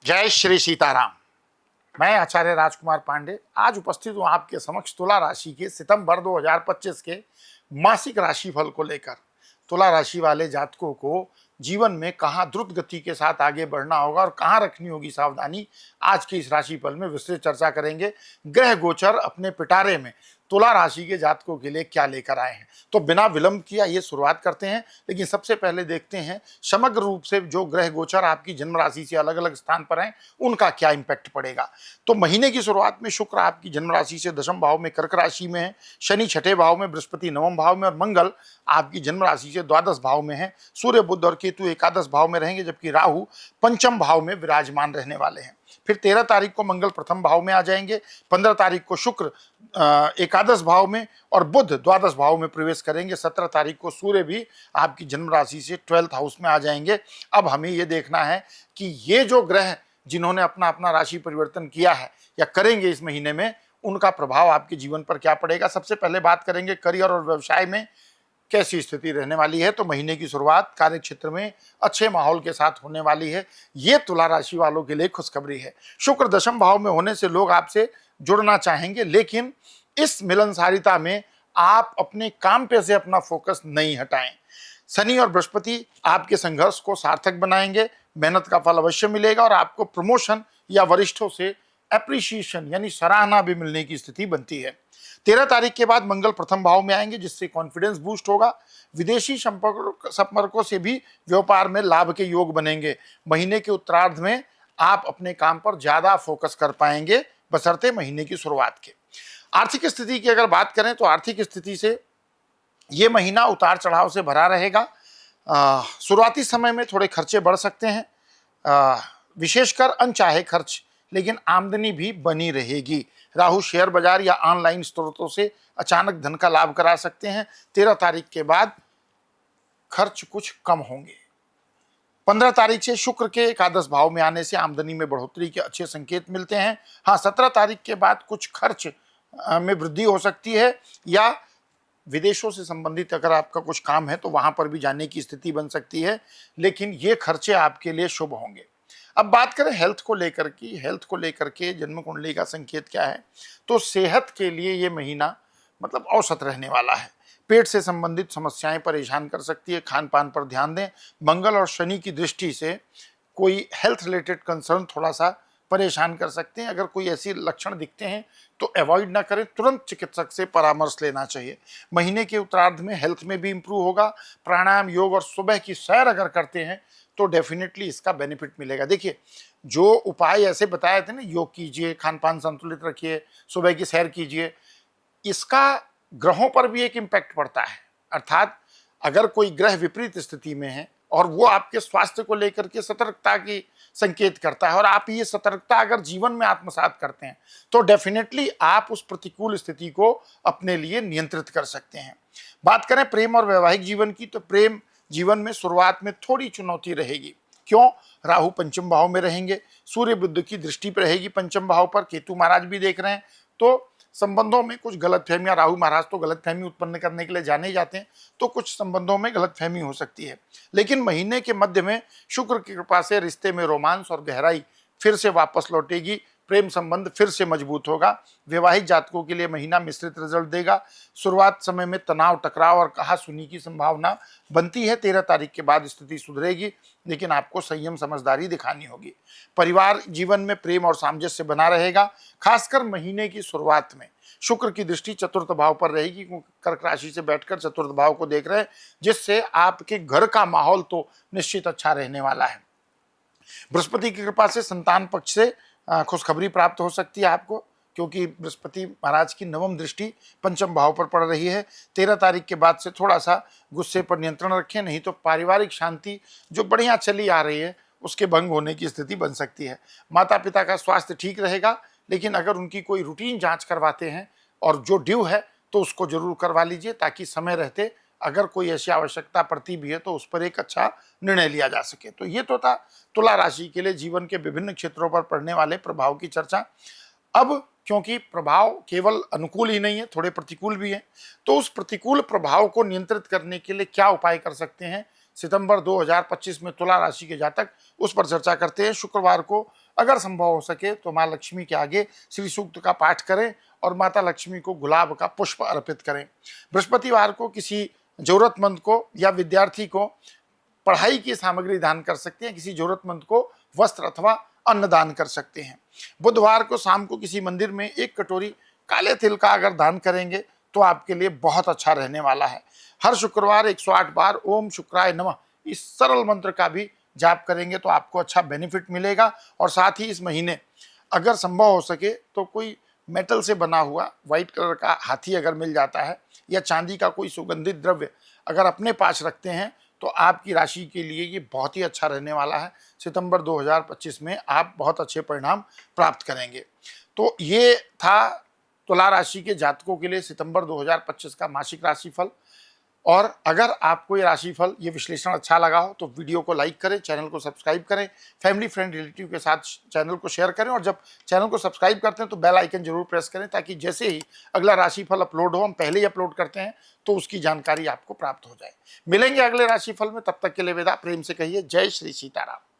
जय श्री सीताराम। मैं आचार्य राजकुमार पांडे आज उपस्थित हूँ आपके समक्ष तुला राशि के सितंबर 2025 के मासिक राशिफल को लेकर। तुला राशि वाले जातकों को जीवन में कहाँ द्रुत गति के साथ आगे बढ़ना होगा और कहाँ रखनी होगी सावधानी, आज के इस राशिफल में विस्तृत चर्चा करेंगे। ग्रह गोचर अपने पिटारे में तुला राशि के जातकों के लिए क्या लेकर आए हैं, तो बिना विलंब किया ये शुरुआत करते हैं। लेकिन सबसे पहले देखते हैं समग्र रूप से जो ग्रह गोचर आपकी जन्म राशि से अलग अलग स्थान पर हैं उनका क्या इंपैक्ट पड़ेगा। तो महीने की शुरुआत में शुक्र आपकी जन्म राशि से दशम भाव में कर्क राशि में है, शनि छठे भाव में, बृहस्पति नवम भाव में और मंगल आपकी जन्म राशि से द्वादश भाव में है। सूर्य बुध और केतु एकादश भाव में रहेंगे, जबकि राहु पंचम भाव में विराजमान रहने वाले हैं। फिर 13 तारीख को मंगल प्रथम भाव में आ जाएंगे, 15 तारीख को शुक्र एकादश भाव में और बुध द्वादश भाव में प्रवेश करेंगे। 17 तारीख को सूर्य भी आपकी जन्म राशि से 12th हाउस में आ जाएंगे। अब हमें ये देखना है कि ये जो ग्रह जिन्होंने अपना अपना राशि परिवर्तन किया है या करेंगे इस महीने में, उनका प्रभाव आपके जीवन पर क्या पड़ेगा। सबसे पहले बात करेंगे करियर और व्यवसाय में कैसी स्थिति रहने वाली है। तो महीने की शुरुआत कार्य क्षेत्र में अच्छे माहौल के साथ होने वाली है। ये तुला राशि वालों के लिए खुशखबरी है। शुक्र दशम भाव में होने से लोग आपसे जुड़ना चाहेंगे, लेकिन इस मिलनसारिता में आप अपने काम पे से अपना फोकस नहीं हटाएं। शनि और बृहस्पति आपके संघर्ष को सार्थक बनाएंगे, मेहनत का फल अवश्य मिलेगा और आपको प्रमोशन या वरिष्ठों से एप्रिसिएशन यानी सराहना भी मिलने की स्थिति बनती है। 13 तारीख के बाद मंगल प्रथम भाव में आएंगे, जिससे कॉन्फिडेंस बूस्ट होगा। विदेशी संपर्कों से भी व्यापार में लाभ के योग बनेंगे। महीने के उत्तरार्ध में आप अपने काम पर ज्यादा फोकस कर पाएंगे, बशर्ते महीने की शुरुआत के। आर्थिक स्थिति की अगर बात करें तो आर्थिक स्थिति से ये महीना उतार चढ़ाव से भरा रहेगा। शुरुआती समय में थोड़े खर्चे बढ़ सकते हैं, विशेषकर अनचाहे खर्च, लेकिन आमदनी भी बनी रहेगी। राहु शेयर बाजार या ऑनलाइन स्रोतों से अचानक धन का लाभ करा सकते हैं। 13 तारीख के बाद खर्च कुछ कम होंगे। 15 तारीख से शुक्र के एकादश भाव में आने से आमदनी में बढ़ोतरी के अच्छे संकेत मिलते हैं। हाँ, 17 तारीख के बाद कुछ खर्च में वृद्धि हो सकती है, या विदेशों से संबंधित अगर आपका कुछ काम है तो वहां पर भी जाने की स्थिति बन सकती है, लेकिन ये खर्चे आपके लिए शुभ होंगे। अब बात करें हेल्थ को लेकर की, हेल्थ को लेकर के जन्म कुंडली का संकेत क्या है। तो सेहत के लिए ये महीना मतलब औसत रहने वाला है। पेट से संबंधित समस्याएं परेशान कर सकती है, खान पान पर ध्यान दें। मंगल और शनि की दृष्टि से कोई हेल्थ रिलेटेड कंसर्न थोड़ा सा परेशान कर सकते हैं। अगर कोई ऐसी लक्षण दिखते हैं तो अवॉइड ना करें, तुरंत चिकित्सक से परामर्श लेना चाहिए। महीने के उत्तरार्ध में हेल्थ में भी इंप्रूव होगा। प्राणायाम, योग और सुबह की सैर अगर करते हैं तो डेफिनेटली इसका बेनिफिट मिलेगा। देखिए, जो उपाय ऐसे बताए थे ना, योग कीजिए, खान पान संतुलित रखिए, सुबह की सैर कीजिए, इसका ग्रहों पर भी एक इम्पैक्ट पड़ता है। अर्थात अगर कोई ग्रह विपरीत स्थिति में है और वो आपके स्वास्थ्य को लेकर के सतर्कता की संकेत करता है और आप ये सतर्कता अगर जीवन में आत्मसात करते हैं तो डेफिनेटली आप उस प्रतिकूल स्थिति को अपने लिए नियंत्रित कर सकते हैं। बात करें प्रेम और वैवाहिक जीवन की, तो प्रेम जीवन में शुरुआत में थोड़ी चुनौती रहेगी। क्यों? राहु पंचम भाव में रहेंगे, सूर्य बुध की दृष्टि पर रहेगी पंचम भाव पर, केतु महाराज भी देख रहे हैं, तो संबंधों में कुछ गलतफहमियां, राहु महाराज तो गलतफहमी उत्पन्न करने के लिए जाने जाते हैं, तो कुछ संबंधों में गलतफहमी हो सकती है। लेकिन महीने के मध्य में शुक्र की कृपा से रिश्ते में रोमांस और गहराई फिर से वापस लौटेगी, प्रेम संबंध फिर से मजबूत होगा। वैवाहिक जातकों के लिए महीना मिश्रित रिजल्ट देगा। शुरुआत समय में तनाव, टकराव और कहा-सुनी की संभावना बनती है। 13 तारीख के बाद स्थिति सुधरेगी, लेकिन आपको संयम समझदारी दिखानी होगी। परिवार जीवन में प्रेम और सामंजस्य बना रहेगा। खासकर महीने की शुरुआत में शुक्र की दृष्टि चतुर्थ भाव पर रहेगी, क्योंकि कर्क राशि से बैठकर चतुर्थ भाव को देख रहे हैं, जिससे आपके घर का माहौल तो निश्चित अच्छा रहने वाला है। बृहस्पति की कृपा से संतान पक्ष से खुशखबरी प्राप्त हो सकती है आपको, क्योंकि बृहस्पति महाराज की नवम दृष्टि पंचम भाव पर पड़ रही है। 13 तारीख के बाद से थोड़ा सा गुस्से पर नियंत्रण रखें, नहीं तो पारिवारिक शांति जो बढ़िया चली आ रही है उसके भंग होने की स्थिति बन सकती है। माता पिता का स्वास्थ्य ठीक रहेगा, लेकिन अगर उनकी कोई रूटीन जांच करवाते हैं और जो ड्यू है तो उसको जरूर करवा लीजिए, ताकि समय रहते अगर कोई ऐसी आवश्यकता पड़ती भी है तो उस पर एक अच्छा निर्णय लिया जा सके। तो ये तो था तुला राशि के लिए जीवन के विभिन्न क्षेत्रों पर पड़ने वाले प्रभाव की चर्चा। अब क्योंकि प्रभाव केवल अनुकूल ही नहीं है, थोड़े प्रतिकूल भी हैं, तो उस प्रतिकूल प्रभाव को नियंत्रित करने के लिए क्या उपाय कर सकते हैं, सितंबर 2025 में तुला राशि के जातक, उस पर चर्चा करते हैं। शुक्रवार को अगर संभव हो सके तो माँ लक्ष्मी के आगे श्री सूक्त का पाठ करें और माता लक्ष्मी को गुलाब का पुष्प अर्पित करें। बृहस्पतिवार को किसी जरूरतमंद को या विद्यार्थी को पढ़ाई की सामग्री दान कर सकते हैं, किसी जरूरतमंद को वस्त्र अथवा अन्न दान कर सकते हैं। बुधवार को शाम को किसी मंदिर में 1 कटोरी काले तिल का अगर दान करेंगे तो आपके लिए बहुत अच्छा रहने वाला है। हर शुक्रवार 108 बार ओम शुक्राय नमः इस सरल मंत्र का भी जाप करेंगे तो आपको अच्छा बेनिफिट मिलेगा। और साथ ही इस महीने अगर संभव हो सके तो कोई मेटल से बना हुआ व्हाइट कलर का हाथी अगर मिल जाता है या चांदी का कोई सुगंधित द्रव्य अगर अपने पास रखते हैं तो आपकी राशि के लिए ये बहुत ही अच्छा रहने वाला है। सितंबर 2025 में आप बहुत अच्छे परिणाम प्राप्त करेंगे। तो ये था तुला राशि के जातकों के लिए सितंबर 2025 का मासिक राशिफल। और अगर आपको ये राशिफल, ये विश्लेषण अच्छा लगा हो तो वीडियो को लाइक करें, चैनल को सब्सक्राइब करें, फैमिली फ्रेंड रिलेटिव के साथ चैनल को शेयर करें। और जब चैनल को सब्सक्राइब करते हैं तो बेल आइकन जरूर प्रेस करें ताकि जैसे ही अगला राशिफल अपलोड हो, हम पहले ही अपलोड करते हैं, तो उसकी जानकारी आपको प्राप्त हो जाए। मिलेंगे अगले राशिफल में, तब तक के लिए विदा। प्रेम से कहिए जय श्री सीताराम।